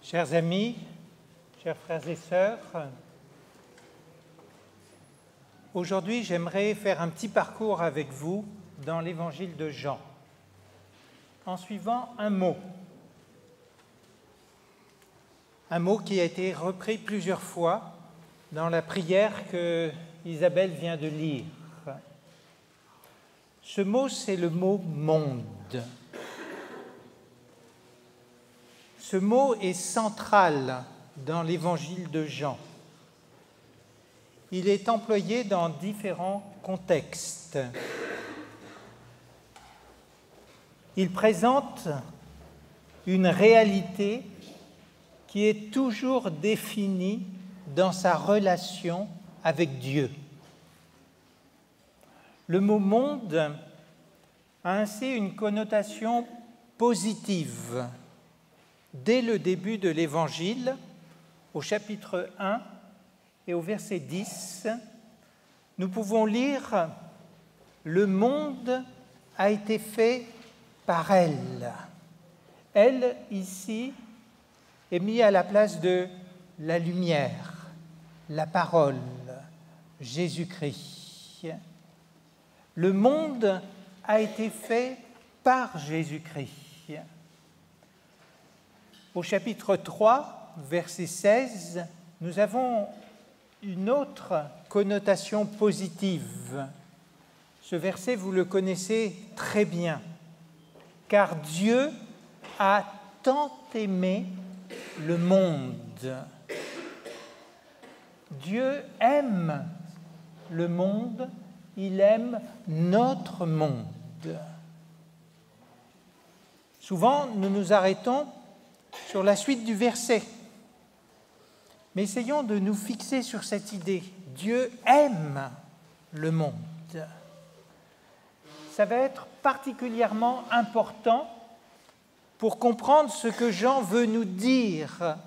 Chers amis, chers frères et sœurs, aujourd'hui j'aimerais faire un petit parcours avec vous dans l'évangile de Jean, en suivant un mot qui a été repris plusieurs fois dans la prière que Isabelle vient de lire. Ce mot, c'est le mot « monde ». Ce mot est central dans l'évangile de Jean. Il est employé dans différents contextes. Il présente une réalité qui est toujours définie dans sa relation avec Dieu. Le mot « monde » a ainsi une connotation positive. Dès le début de l'Évangile, au chapitre 1 et au verset 10, nous pouvons lire « Le monde a été fait par elle ». Elle, ici, est mise à la place de la lumière, la parole, Jésus-Christ. Le monde a été fait par Jésus-Christ. Au chapitre 3, verset 16, nous avons une autre connotation positive. Ce verset, vous le connaissez très bien. « Car Dieu a tant aimé le monde. » Dieu aime le monde, il aime notre monde. Souvent, nous nous arrêtons sur la suite du verset. Mais essayons de nous fixer sur cette idée. Dieu aime le monde. Ça va être particulièrement important pour comprendre ce que Jean veut nous dire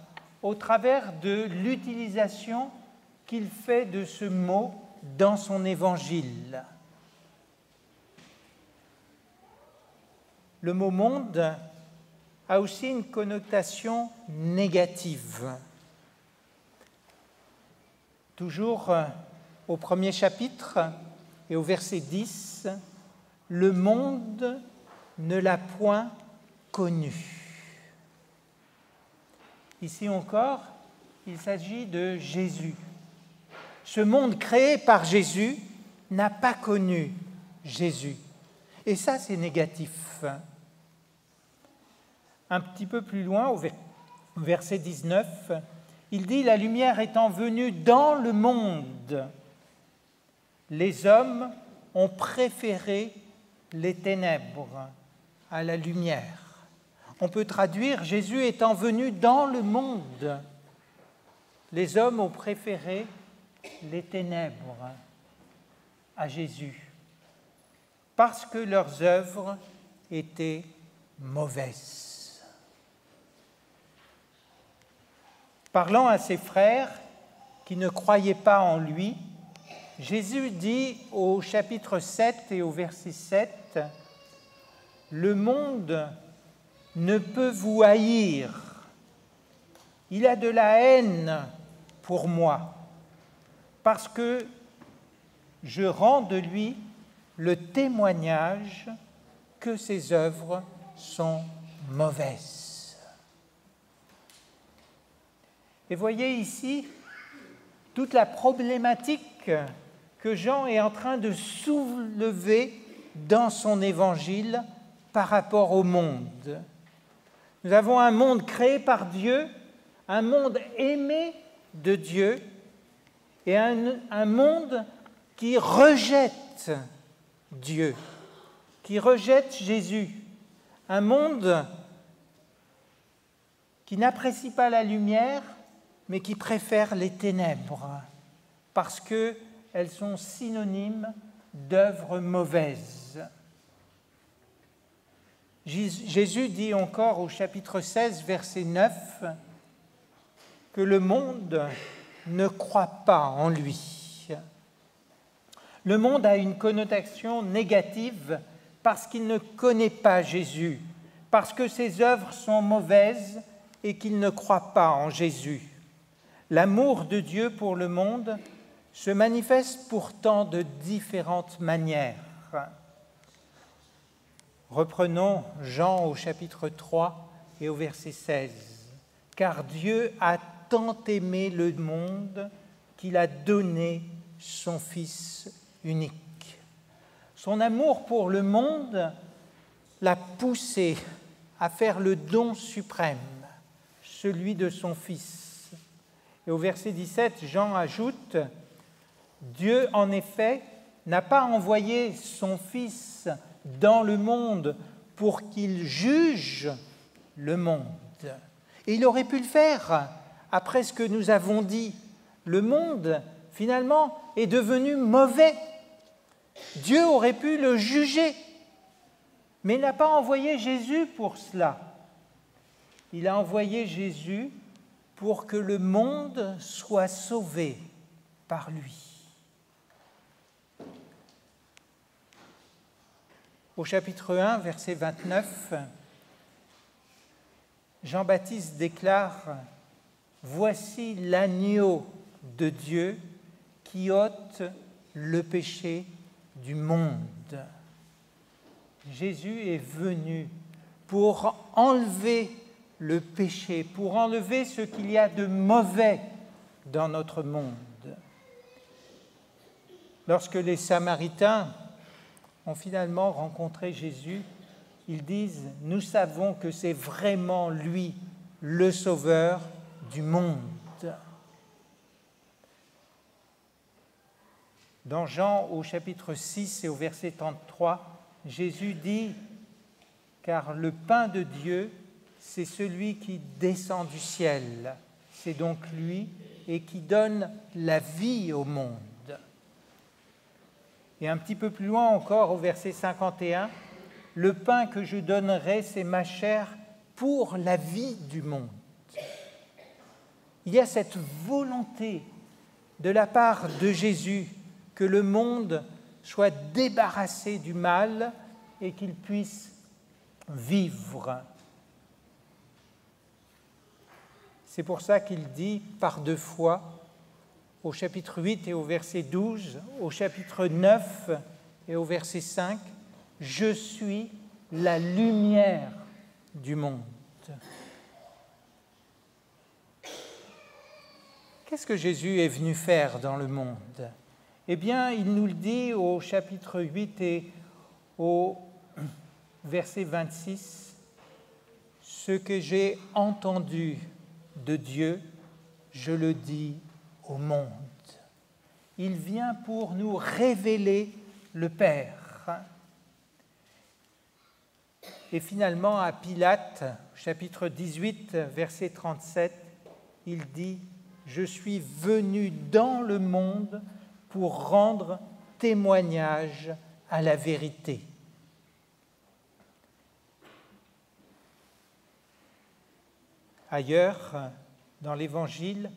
au travers de l'utilisation qu'il fait de ce mot dans son évangile. Le mot « monde » a aussi une connotation négative. Toujours au premier chapitre et au verset 10, « Le monde ne l'a point connu ». Ici encore, il s'agit de Jésus. Ce monde créé par Jésus n'a pas connu Jésus. Et ça, c'est négatif. Un petit peu plus loin, au verset 19, il dit « La lumière étant venue dans le monde, les hommes ont préféré les ténèbres à la lumière. » On peut traduire « Jésus étant venu dans le monde, les hommes ont préféré les ténèbres à Jésus, parce que leurs œuvres étaient mauvaises. » Parlant à ses frères qui ne croyaient pas en lui, Jésus dit au chapitre 7 et au verset 7, « Le monde ne peut vous haïr. Il a de la haine pour moi, parce que je rends de lui le témoignage que ses œuvres sont mauvaises. » Et voyez ici toute la problématique que Jean est en train de soulever dans son évangile par rapport au monde. Nous avons un monde créé par Dieu, un monde aimé de Dieu et un monde qui rejette Dieu, qui rejette Jésus, un monde qui n'apprécie pas la lumière, mais qui préfère les ténèbres, parce qu'elles sont synonymes d'œuvres mauvaises. Jésus dit encore au chapitre 16, verset 9, que le monde ne croit pas en lui. Le monde a une connotation négative parce qu'il ne connaît pas Jésus, parce que ses œuvres sont mauvaises et qu'ils ne croient pas en Jésus. L'amour de Dieu pour le monde se manifeste pourtant de différentes manières. Reprenons Jean au chapitre 3 et au verset 16. « Car Dieu a tant aimé le monde qu'il a donné son Fils unique. » Son amour pour le monde l'a poussé à faire le don suprême, celui de son Fils. Et au verset 17, Jean ajoute « Dieu, en effet, n'a pas envoyé son Fils dans le monde pour qu'il juge le monde. » Et il aurait pu le faire après ce que nous avons dit. Le monde, finalement, est devenu mauvais. Dieu aurait pu le juger, mais il n'a pas envoyé Jésus pour cela. Il a envoyé Jésus pour que le monde soit sauvé par lui. Au chapitre 1, verset 29, Jean-Baptiste déclare « Voici l'agneau de Dieu qui ôte le péché du monde. » Jésus est venu pour enlever le péché, pour enlever ce qu'il y a de mauvais dans notre monde. Lorsque les Samaritains ont finalement rencontré Jésus, ils disent « Nous savons que c'est vraiment lui, le Sauveur du monde. » Dans Jean, au chapitre 6 et au verset 33, Jésus dit « Car le pain de Dieu, c'est celui qui descend du ciel. C'est donc lui et qui donne la vie au monde. » Et un petit peu plus loin encore, au verset 51, « Le pain que je donnerai, c'est ma chair pour la vie du monde. » Il y a cette volonté de la part de Jésus que le monde soit débarrassé du mal et qu'il puisse vivre. C'est pour ça qu'il dit par deux fois, au chapitre 8 et au verset 12, au chapitre 9 et au verset 5, « Je suis la lumière du monde. » Qu'est-ce que Jésus est venu faire dans le monde ? Eh bien, il nous le dit au chapitre 8 et au verset 26, « Ce que j'ai entendu de Dieu, je le dis au monde. » Il vient pour nous révéler le Père. Et finalement, à Pilate, chapitre 18, verset 37, il dit « Je suis venu dans le monde pour rendre témoignage à la vérité. » Ailleurs, dans l'évangile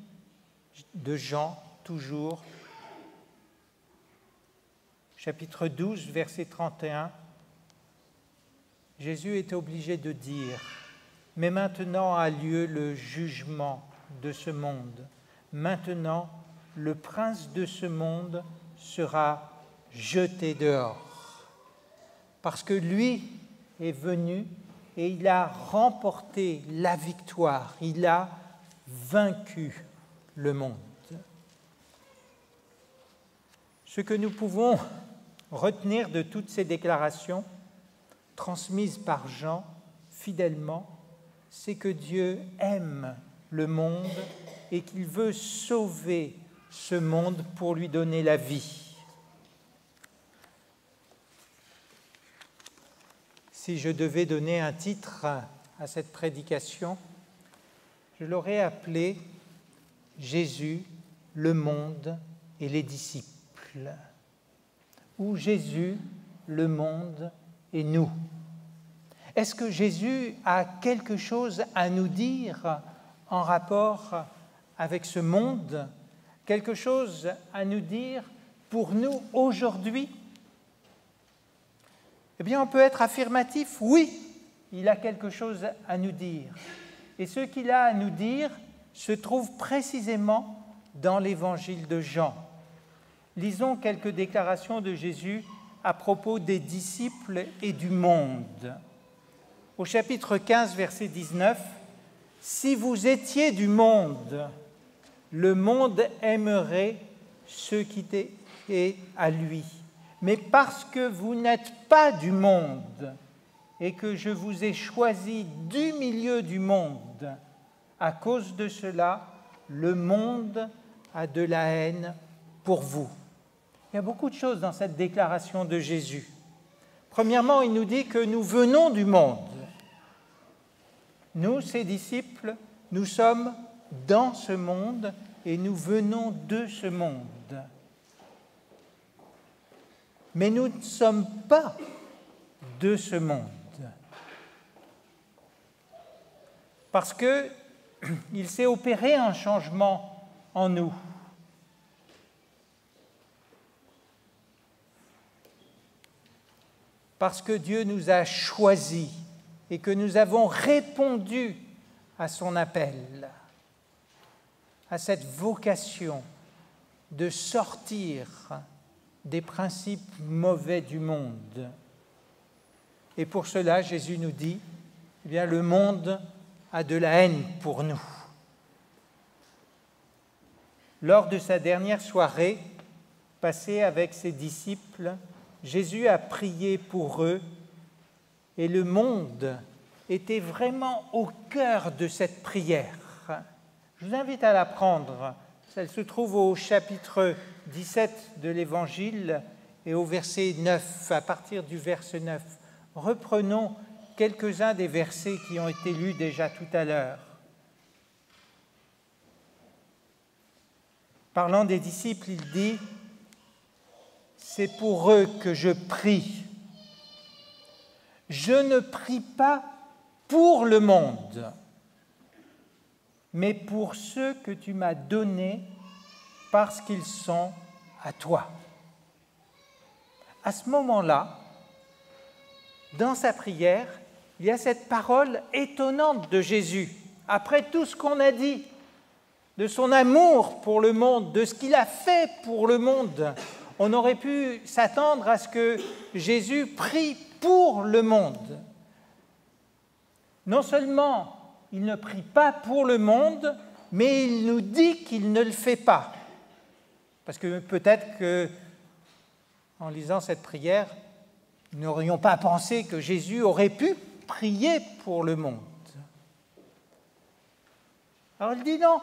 de Jean, toujours, chapitre 12, verset 31, Jésus est obligé de dire « Mais maintenant a lieu le jugement de ce monde. Maintenant, le prince de ce monde sera jeté dehors. » Parce que lui est venu et il a remporté la victoire, il a vaincu le monde. Ce que nous pouvons retenir de toutes ces déclarations transmises par Jean fidèlement, c'est que Dieu aime le monde et qu'il veut sauver ce monde pour lui donner la vie. Si je devais donner un titre à cette prédication, je l'aurais appelé « Jésus, le monde et les disciples » ou « Jésus, le monde et nous ». Est-ce que Jésus a quelque chose à nous dire en rapport avec ce monde, quelque chose à nous dire pour nous aujourd'hui? Eh bien, on peut être affirmatif, oui, il a quelque chose à nous dire. Et ce qu'il a à nous dire se trouve précisément dans l'évangile de Jean. Lisons quelques déclarations de Jésus à propos des disciples et du monde. Au chapitre 15, verset 19, « Si vous étiez du monde, le monde aimerait ce qui est à lui. Mais parce que vous n'êtes pas du monde et que je vous ai choisi du milieu du monde, à cause de cela, le monde a de la haine pour vous. » Il y a beaucoup de choses dans cette déclaration de Jésus. Premièrement, il nous dit que nous venons du monde. Nous, ses disciples, nous sommes dans ce monde et nous venons de ce monde. Mais nous ne sommes pas de ce monde. Parce qu'il s'est opéré un changement en nous. Parce que Dieu nous a choisis et que nous avons répondu à son appel, à cette vocation de sortir des principes mauvais du monde. Et pour cela, Jésus nous dit, eh bien, le monde a de la haine pour nous. Lors de sa dernière soirée passée avec ses disciples, Jésus a prié pour eux et le monde était vraiment au cœur de cette prière. Je vous invite à la prendre. Elle se trouve au chapitre 17 de l'Évangile et au verset 9, à partir du verset 9. Reprenons quelques-uns des versets qui ont été lus déjà tout à l'heure. Parlant des disciples, il dit « C'est pour eux que je prie. Je ne prie pas pour le monde, mais pour ceux que tu m'as donnés parce qu'ils sont à toi. » À ce moment-là, dans sa prière, il y a cette parole étonnante de Jésus. Après tout ce qu'on a dit, de son amour pour le monde, de ce qu'il a fait pour le monde, on aurait pu s'attendre à ce que Jésus prie pour le monde. Non seulement il ne prie pas pour le monde, mais il nous dit qu'il ne le fait pas. Parce que peut-être que, en lisant cette prière, nous n'aurions pas pensé que Jésus aurait pu prier pour le monde. Alors il dit non,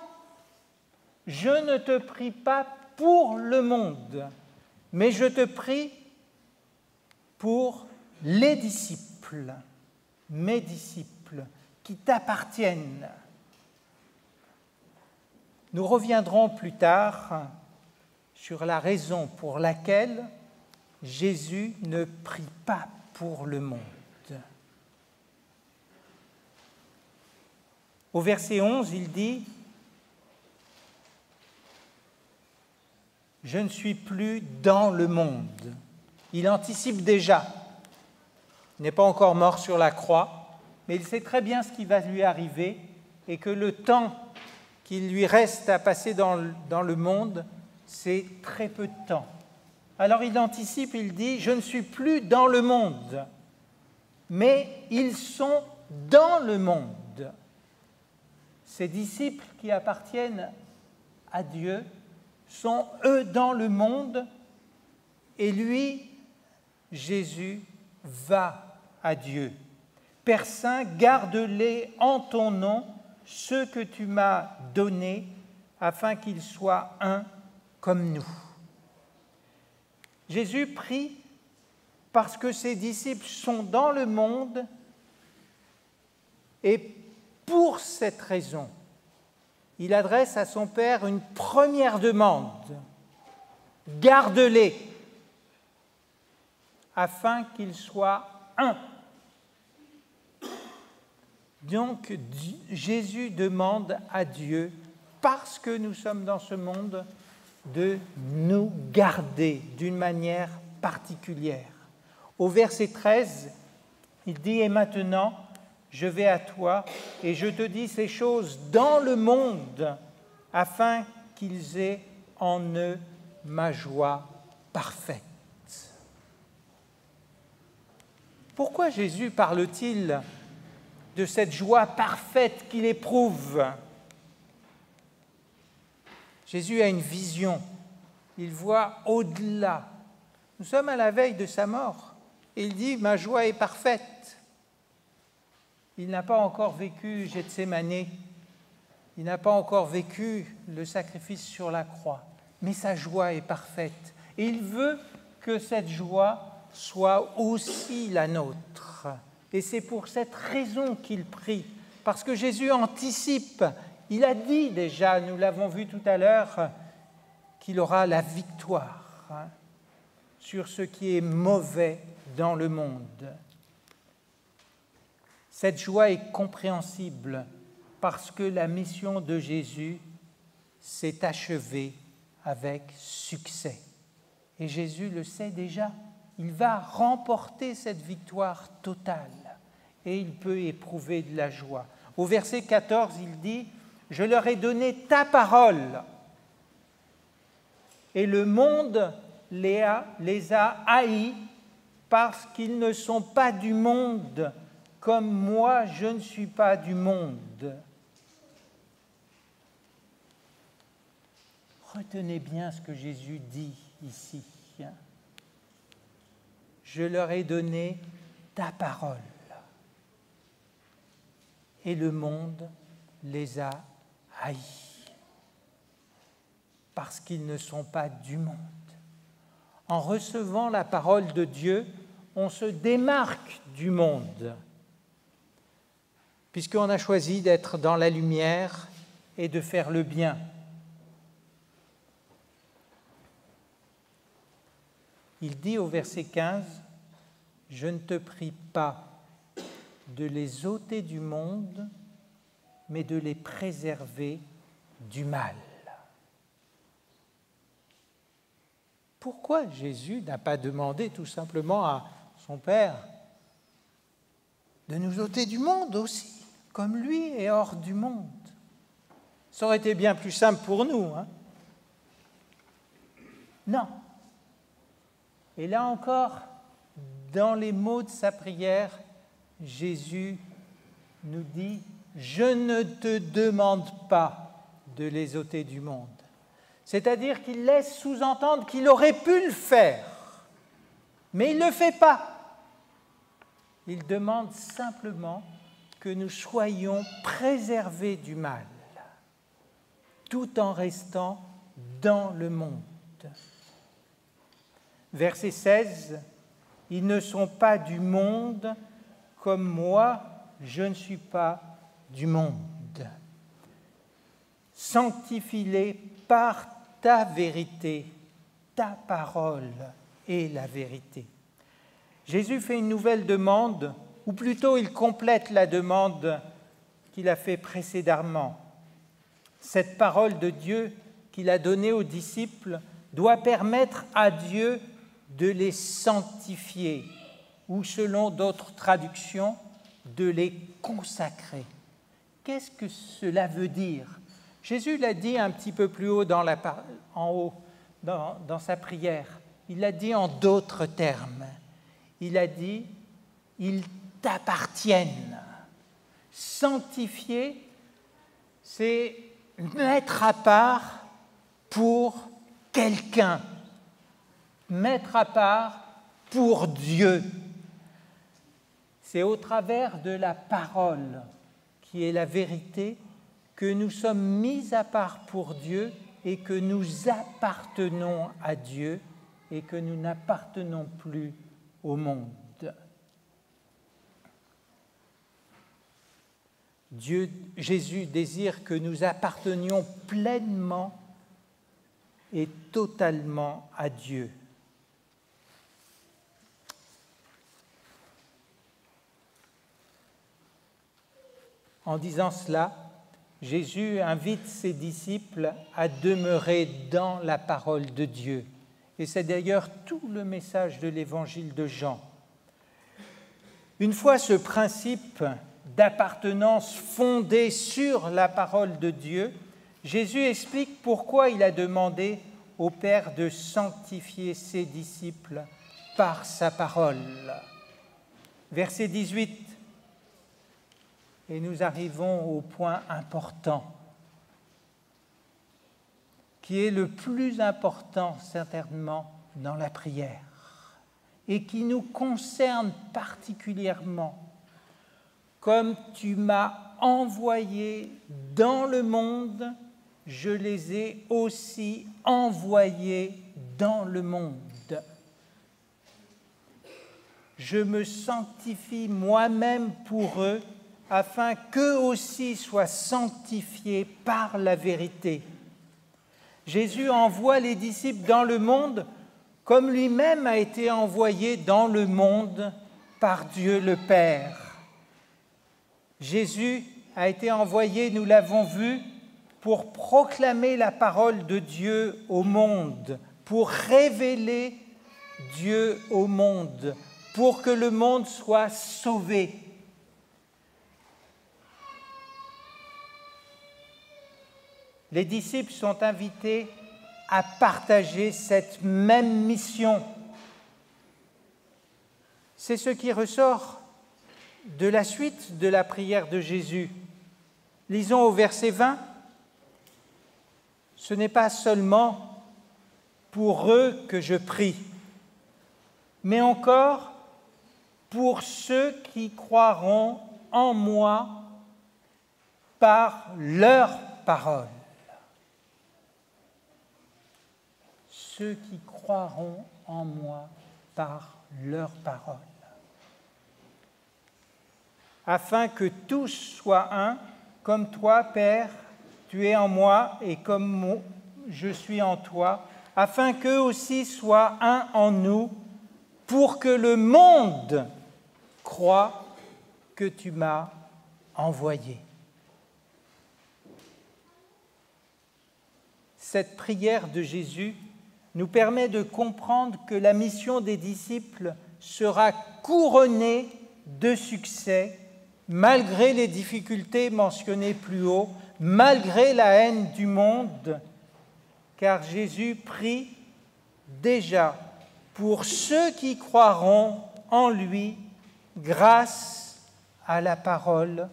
je ne te prie pas pour le monde, mais je te prie pour les disciples, mes disciples, qui t'appartiennent. Nous reviendrons plus tard sur la raison pour laquelle Jésus ne prie pas pour le monde. Au verset 11, il dit « Je ne suis plus dans le monde ». Il anticipe déjà. Il n'est pas encore mort sur la croix, mais il sait très bien ce qui va lui arriver et que le temps qu'il lui reste à passer dans le monde, c'est très peu de temps. Alors il anticipe, il dit « Je ne suis plus dans le monde, mais ils sont dans le monde ». Ces disciples qui appartiennent à Dieu sont eux dans le monde et lui, Jésus, va à Dieu. Père Saint, garde-les en ton nom, ceux que tu m'as donnés, afin qu'ils soient un comme nous. Jésus prie parce que ses disciples sont dans le monde et pour cette raison, il adresse à son Père une première demande. Garde-les afin qu'ils soient un. Donc Jésus demande à Dieu, parce que nous sommes dans ce monde, de nous garder d'une manière particulière. Au verset 13, il dit « Et maintenant, je vais à toi et je te dis ces choses dans le monde, afin qu'ils aient en eux ma joie parfaite. Pourquoi Jésus parle-t-il de cette joie parfaite qu'il éprouve? Jésus a une vision, il voit au-delà. Nous sommes à la veille de sa mort et il dit « ma joie est parfaite ». Il n'a pas encore vécu Gethsémani, il n'a pas encore vécu le sacrifice sur la croix, mais sa joie est parfaite. Et il veut que cette joie soit aussi la nôtre. Et c'est pour cette raison qu'il prie, parce que Jésus anticipe, il a dit déjà, nous l'avons vu tout à l'heure, qu'il aura la victoire sur ce qui est mauvais dans le monde. Cette joie est compréhensible parce que la mission de Jésus s'est achevée avec succès. Et Jésus le sait déjà, il va remporter cette victoire totale et il peut éprouver de la joie. Au verset 14, il dit « Je leur ai donné ta parole et le monde les a haïs parce qu'ils ne sont pas du monde, comme moi je ne suis pas du monde. » Retenez bien ce que Jésus dit ici. Je leur ai donné ta parole et le monde les a haïs parce qu'ils ne sont pas du monde. En recevant la parole de Dieu, on se démarque du monde puisqu'on a choisi d'être dans la lumière et de faire le bien. Il dit au verset 15, « Je ne te prie pas de les ôter du monde, mais de les préserver du mal. » Pourquoi Jésus n'a pas demandé tout simplement à son Père de nous ôter du monde aussi, comme lui est hors du monde? Ça aurait été bien plus simple pour nous, hein? Non. Et là encore, dans les mots de sa prière, Jésus nous dit « Je ne te demande pas de les ôter du monde ». C'est-à-dire qu'il laisse sous-entendre qu'il aurait pu le faire, mais il ne le fait pas. Il demande simplement que nous soyons préservés du mal, tout en restant dans le monde. Verset 16, « Ils ne sont pas du monde, comme moi, je ne suis pas du monde. Sanctifie-les par ta vérité, ta parole est la vérité. » Jésus fait une nouvelle demande, ou plutôt il complète la demande qu'il a faite précédemment. Cette parole de Dieu qu'il a donnée aux disciples doit permettre à Dieu de les sanctifier, ou selon d'autres traductions, de les consacrer. Qu'est-ce que cela veut dire? Jésus l'a dit un petit peu plus haut dans sa prière. Il l'a dit en d'autres termes. Il a dit « ils t'appartiennent ». Sanctifier, c'est mettre à part pour quelqu'un, mettre à part pour Dieu. C'est au travers de la parole, qui est la vérité, que nous sommes mis à part pour Dieu et que nous appartenons à Dieu et que nous n'appartenons plus au monde. Jésus désire que nous appartenions pleinement et totalement à Dieu. En disant cela, Jésus invite ses disciples à demeurer dans la parole de Dieu. Et c'est d'ailleurs tout le message de l'évangile de Jean. Une fois ce principe d'appartenance fondée sur la parole de Dieu, Jésus explique pourquoi il a demandé au Père de sanctifier ses disciples par sa parole. Verset 18, et nous arrivons au point important, qui est le plus important certainement dans la prière et qui nous concerne particulièrement. Comme tu m'as envoyé dans le monde, je les ai aussi envoyés dans le monde. Je me sanctifie moi-même pour eux, afin qu'eux aussi soient sanctifiés par la vérité. Jésus envoie les disciples dans le monde comme lui-même a été envoyé dans le monde par Dieu le Père. Jésus a été envoyé, nous l'avons vu, pour proclamer la parole de Dieu au monde, pour révéler Dieu au monde, pour que le monde soit sauvé. Les disciples sont invités à partager cette même mission. C'est ce qui ressort de la suite de la prière de Jésus. Lisons au verset 20. Ce n'est pas seulement pour eux que je prie, mais encore pour ceux qui croiront en moi par leur parole. Ceux qui croiront en moi par leur parole. Afin que tous soient un, comme toi, Père, tu es en moi et comme je suis en toi, afin qu'eux aussi soient un en nous, pour que le monde croie que tu m'as envoyé. Cette prière de Jésus nous permet de comprendre que la mission des disciples sera couronnée de succès malgré les difficultés mentionnées plus haut, malgré la haine du monde, car Jésus prie déjà pour ceux qui croiront en lui grâce à la parole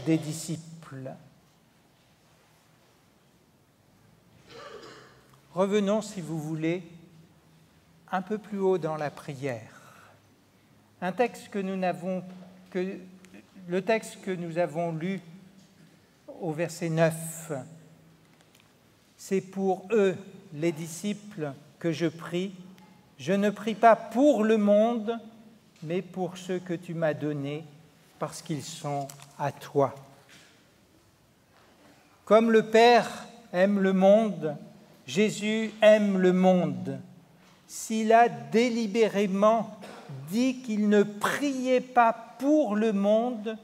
des disciples. Revenons, si vous voulez, un peu plus haut dans la prière. Le texte que nous avons lu au verset 9, c'est pour eux, les disciples, que je prie. Je ne prie pas pour le monde, mais pour ceux que tu m'as donnés, parce qu'ils sont à toi. Comme le Père aime le monde, Jésus aime le monde. S'il a délibérément dit qu'il ne priait pas pour le monde,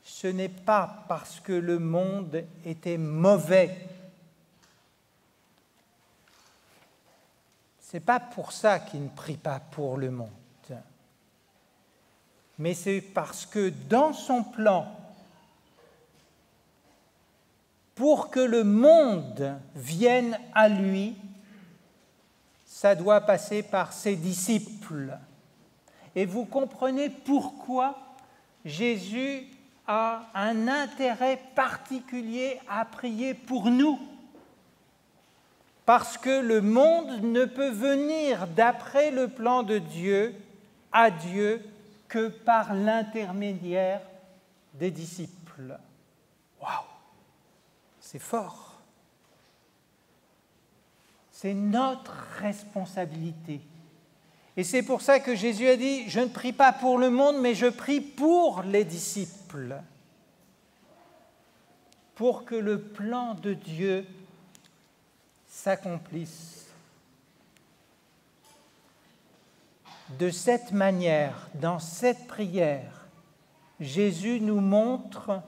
ce n'est pas parce que le monde était mauvais. Ce n'est pas pour ça qu'il ne prie pas pour le monde. Mais c'est parce que dans son plan, pour que le monde vienne à lui, ça doit passer par ses disciples. Et vous comprenez pourquoi Jésus a un intérêt particulier à prier pour nous. Parce que le monde ne peut venir d'après le plan de Dieu à Dieu que par l'intermédiaire des disciples. Waouh! C'est fort. C'est notre responsabilité. Et c'est pour ça que Jésus a dit, je ne prie pas pour le monde, mais je prie pour les disciples. Pour que le plan de Dieu s'accomplisse. De cette manière, dans cette prière, Jésus nous montre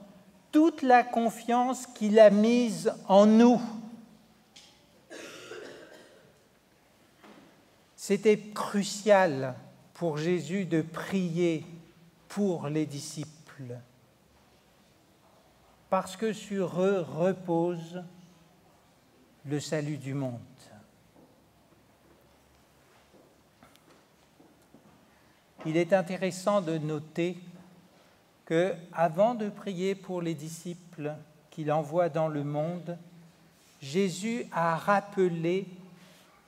toute la confiance qu'il a mise en nous. C'était crucial pour Jésus de prier pour les disciples. parce que sur eux repose le salut du monde. Il est intéressant de noter que, avant de prier pour les disciples qu'il envoie dans le monde, Jésus a rappelé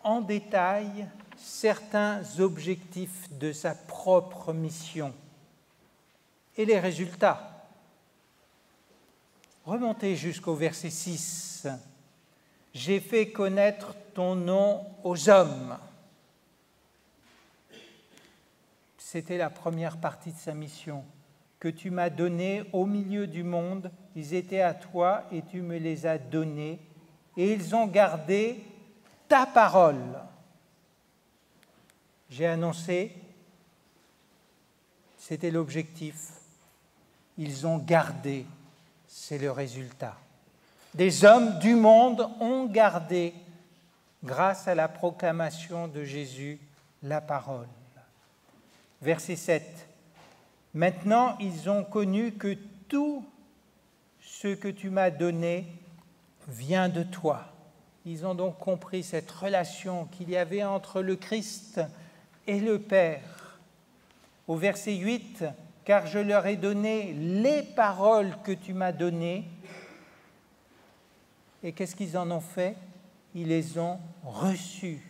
en détail certains objectifs de sa propre mission et les résultats. Remontez jusqu'au verset 6. « J'ai fait connaître ton nom aux hommes. » C'était la première partie de sa mission. « Que tu m'as donné au milieu du monde, ils étaient à toi et tu me les as donnés, et ils ont gardé ta parole. » J'ai annoncé, c'était l'objectif. Ils ont gardé, c'est le résultat. Des hommes du monde ont gardé, grâce à la proclamation de Jésus, la parole. Verset 7. Maintenant, ils ont connu que tout ce que tu m'as donné vient de toi. Ils ont donc compris cette relation qu'il y avait entre le Christ et le Père. Au verset 8, « Car je leur ai donné les paroles que tu m'as données. » Et qu'est-ce qu'ils en ont fait? Ils les ont reçues.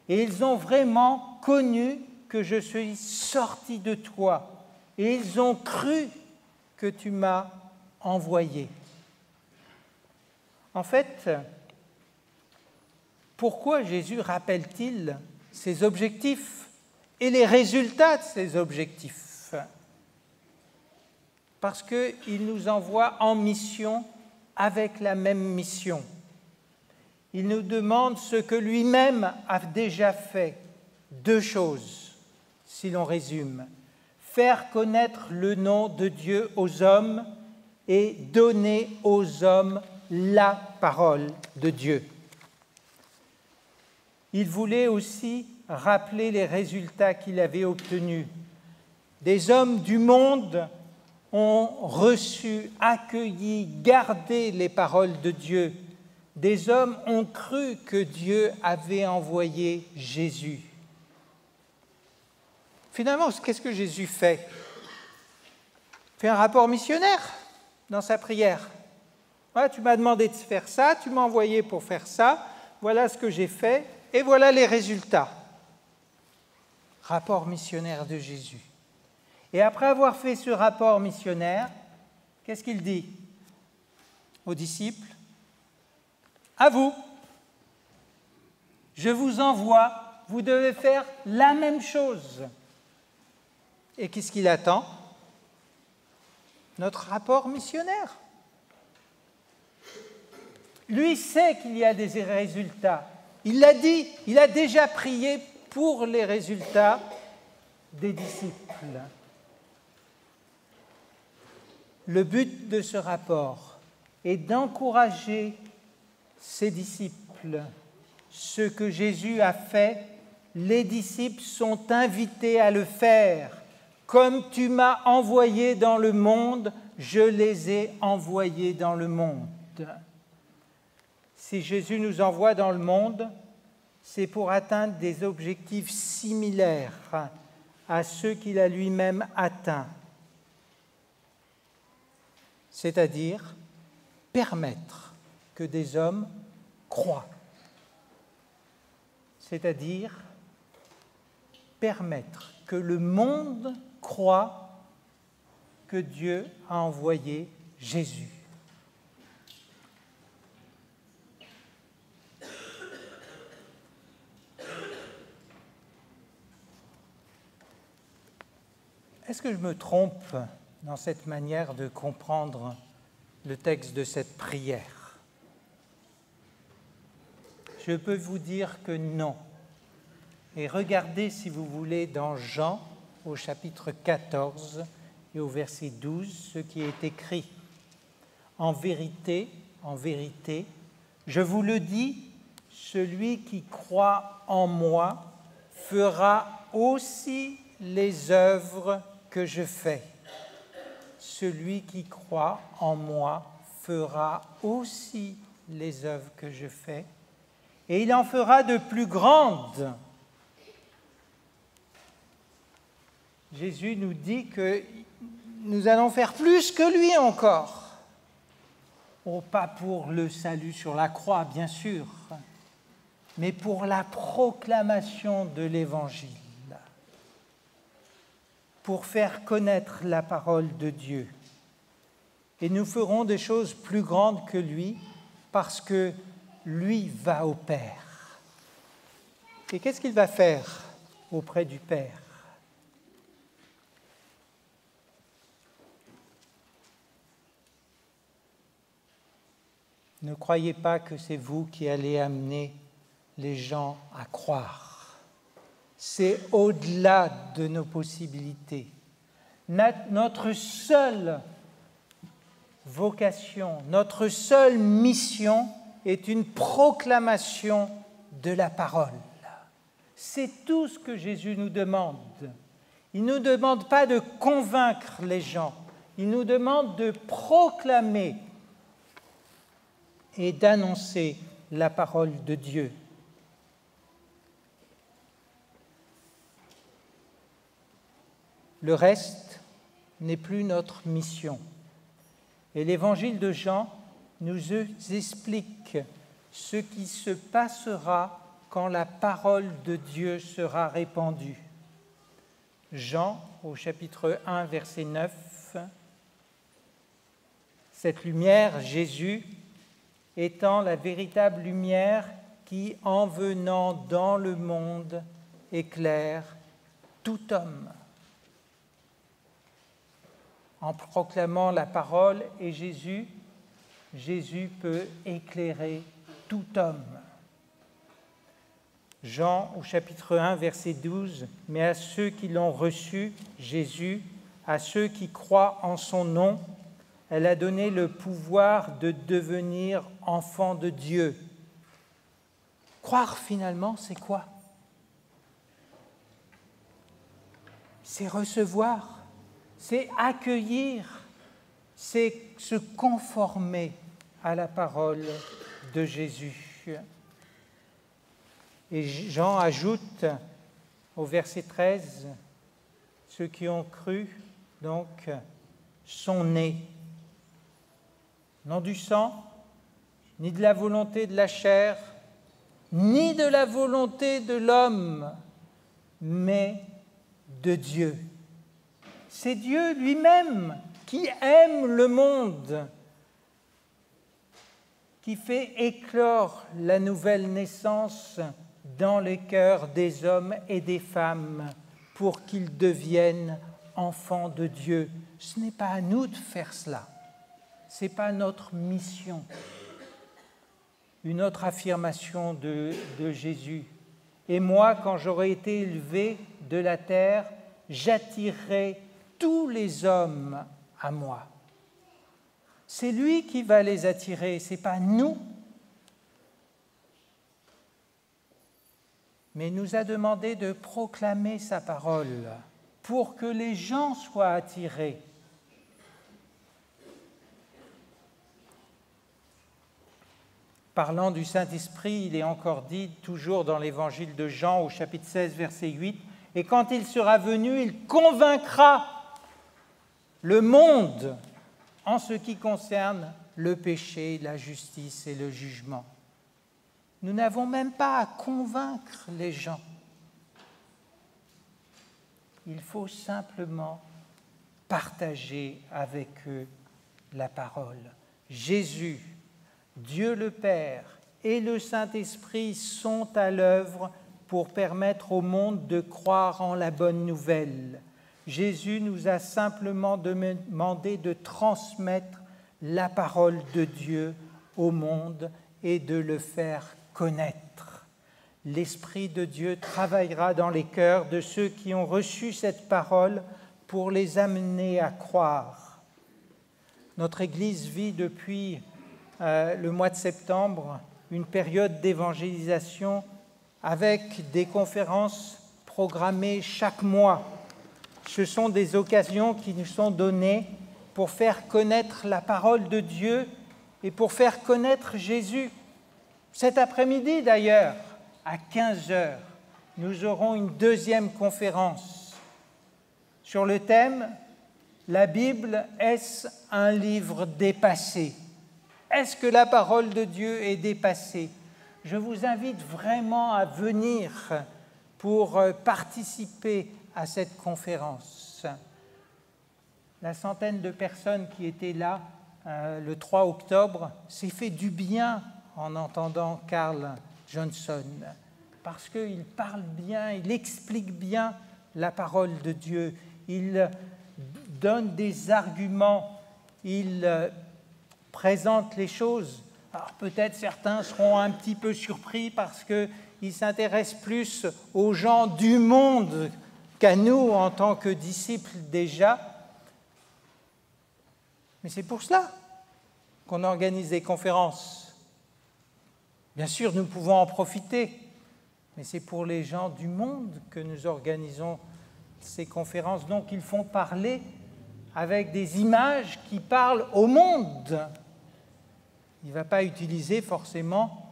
Et ils ont vraiment connu que je suis sorti de toi. Et ils ont cru que tu m'as envoyé. En fait, pourquoi Jésus rappelle-t-il ses objectifs et les résultats de ces objectifs? Parce qu'il nous envoie en mission avec la même mission. Il nous demande ce que lui-même a déjà fait. Deux choses, si l'on résume. Faire connaître le nom de Dieu aux hommes et donner aux hommes la parole de Dieu. Il voulait aussi rappeler les résultats qu'il avait obtenus. Des hommes du monde ont reçu, accueilli, gardé les paroles de Dieu. Des hommes ont cru que Dieu avait envoyé Jésus. Finalement, qu'est-ce que Jésus fait? Il fait un rapport missionnaire dans sa prière. Voilà, tu m'as demandé de faire ça, tu m'as envoyé pour faire ça, voilà ce que j'ai fait, et voilà les résultats. Rapport missionnaire de Jésus. Et après avoir fait ce rapport missionnaire, qu'est-ce qu'il dit aux disciples? À vous, je vous envoie, vous devez faire la même chose. Et qu'est-ce qu'il attend? Notre rapport missionnaire. Lui sait qu'il y a des résultats. Il l'a dit, il a déjà prié pour les résultats des disciples. Le but de ce rapport est d'encourager ses disciples. Ce que Jésus a fait, les disciples sont invités à le faire. Comme tu m'as envoyé dans le monde, je les ai envoyés dans le monde. Si Jésus nous envoie dans le monde, c'est pour atteindre des objectifs similaires à ceux qu'il a lui-même atteints. C'est-à-dire permettre que des hommes croient. C'est-à-dire permettre que le monde croit que Dieu a envoyé Jésus. Est-ce que je me trompe dans cette manière de comprendre le texte de cette prière? Je peux vous dire que non. Et regardez, si vous voulez, dans Jean, au chapitre 14 et au verset 12, ce qui est écrit. En vérité, je vous le dis, celui qui croit en moi fera aussi les œuvres que je fais. celui qui croit en moi fera aussi les œuvres que je fais, et il en fera de plus grandes. Jésus nous dit que nous allons faire plus que lui encore. Oh, pas pour le salut sur la croix, bien sûr, mais pour la proclamation de l'Évangile, pour faire connaître la parole de Dieu. Et nous ferons des choses plus grandes que lui, parce que lui va au Père. Et qu'est-ce qu'il va faire auprès du Père? Ne croyez pas que c'est vous qui allez amener les gens à croire. C'est au-delà de nos possibilités. Notre seule vocation, notre seule mission est une proclamation de la parole. C'est tout ce que Jésus nous demande. Il ne nous demande pas de convaincre les gens, il nous demande de proclamer et d'annoncer la parole de Dieu. Le reste n'est plus notre mission. Et l'évangile de Jean nous explique ce qui se passera quand la parole de Dieu sera répandue. Jean, au chapitre 1, verset 9, « Cette lumière, Jésus, étant la véritable lumière qui, en venant dans le monde, éclaire tout homme. » En proclamant la parole et Jésus peut éclairer tout homme. Jean, au chapitre 1, verset 12, « Mais à ceux qui l'ont reçu, Jésus, à ceux qui croient en son nom, elle a donné le pouvoir de devenir enfants de Dieu. » Croire, finalement, c'est quoi? C'est recevoir, c'est accueillir, c'est se conformer à la parole de Jésus. Et Jean ajoute au verset 13, « Ceux qui ont cru, donc, sont nés, non du sang, ni de la volonté de la chair, ni de la volonté de l'homme, mais de Dieu. » C'est Dieu lui-même qui aime le monde, qui fait éclore la nouvelle naissance dans les cœurs des hommes et des femmes pour qu'ils deviennent enfants de Dieu. Ce n'est pas à nous de faire cela. Ce n'est pas notre mission. Une autre affirmation de Jésus. « Et moi, quand j'aurai été élevé de la terre, j'attirerai tous les hommes à moi. » C'est lui qui va les attirer, ce n'est pas nous. Mais il nous a demandé de proclamer sa parole pour que les gens soient attirés. Parlant du Saint-Esprit, il est encore dit, toujours dans l'évangile de Jean, au chapitre 16, verset 8, « Et quand il sera venu, il convaincra le monde en ce qui concerne le péché, la justice et le jugement. » Nous n'avons même pas à convaincre les gens. Il faut simplement partager avec eux la parole. Jésus, Dieu le Père et le Saint-Esprit sont à l'œuvre pour permettre au monde de croire en la bonne nouvelle. Jésus nous a simplement demandé de transmettre la parole de Dieu au monde et de le faire connaître. L'Esprit de Dieu travaillera dans les cœurs de ceux qui ont reçu cette parole pour les amener à croire. Notre Église vit depuis le mois de septembre une période d'évangélisation avec des conférences programmées chaque mois. Ce sont des occasions qui nous sont données pour faire connaître la parole de Dieu et pour faire connaître Jésus. Cet après-midi d'ailleurs, à 15 heures, nous aurons une deuxième conférence sur le thème « La Bible, est-ce un livre dépassé ?» Est-ce que la parole de Dieu est dépassée? Je vous invite vraiment à venir pour participer à cette conférence. La centaine de personnes qui étaient là le 3 octobre s'est fait du bien en entendant Carl Johnson, parce qu'il parle bien, il explique bien la parole de Dieu, il donne des arguments, il présente les choses. Alors peut-être certains seront un petit peu surpris parce qu'il s'intéresse plus aux gens du monde qu'à nous en tant que disciples déjà. Mais c'est pour cela qu'on organise des conférences. Bien sûr, nous pouvons en profiter, mais c'est pour les gens du monde que nous organisons ces conférences. Donc, ils font parler avec des images qui parlent au monde. Il ne va pas utiliser forcément,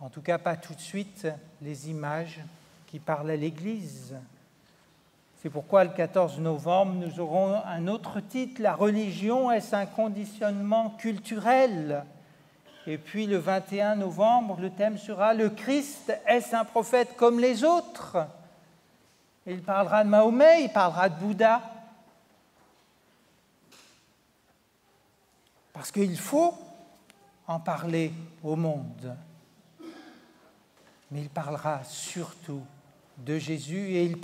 en tout cas pas tout de suite, les images qui parlent à l'Église. C'est pourquoi le 14 novembre, nous aurons un autre titre, « La religion, est-ce un conditionnement culturel ?» Et puis le 21 novembre, le thème sera « Le Christ, est-ce un prophète comme les autres ?» Et il parlera de Mahomet, il parlera de Bouddha. Parce qu'il faut en parler au monde. Mais il parlera surtout de Jésus et il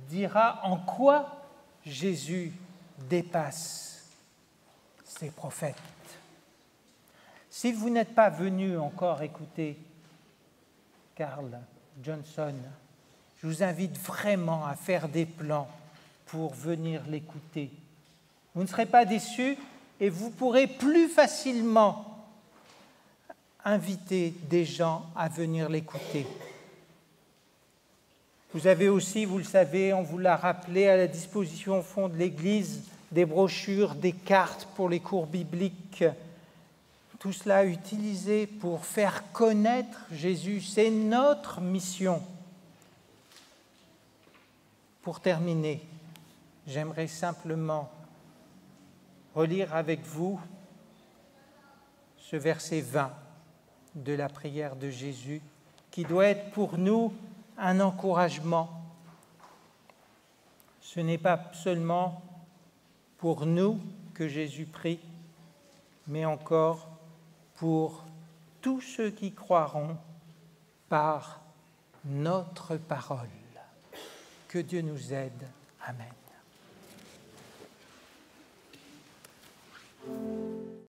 dira en quoi Jésus dépasse ses prophètes. Si vous n'êtes pas venu encore écouter Carl Johnson, je vous invite vraiment à faire des plans pour venir l'écouter. Vous ne serez pas déçus et vous pourrez plus facilement inviter des gens à venir l'écouter. Vous avez aussi, vous le savez, on vous l'a rappelé, à la disposition au fond de l'Église, des brochures, des cartes pour les cours bibliques. Tout cela utilisé pour faire connaître Jésus. C'est notre mission. Pour terminer, j'aimerais simplement relire avec vous ce verset 20 de la prière de Jésus, qui doit être pour nous un encouragement. Ce n'est pas seulement pour nous que Jésus prie, mais encore pour tous ceux qui croiront par notre parole. Que Dieu nous aide. Amen.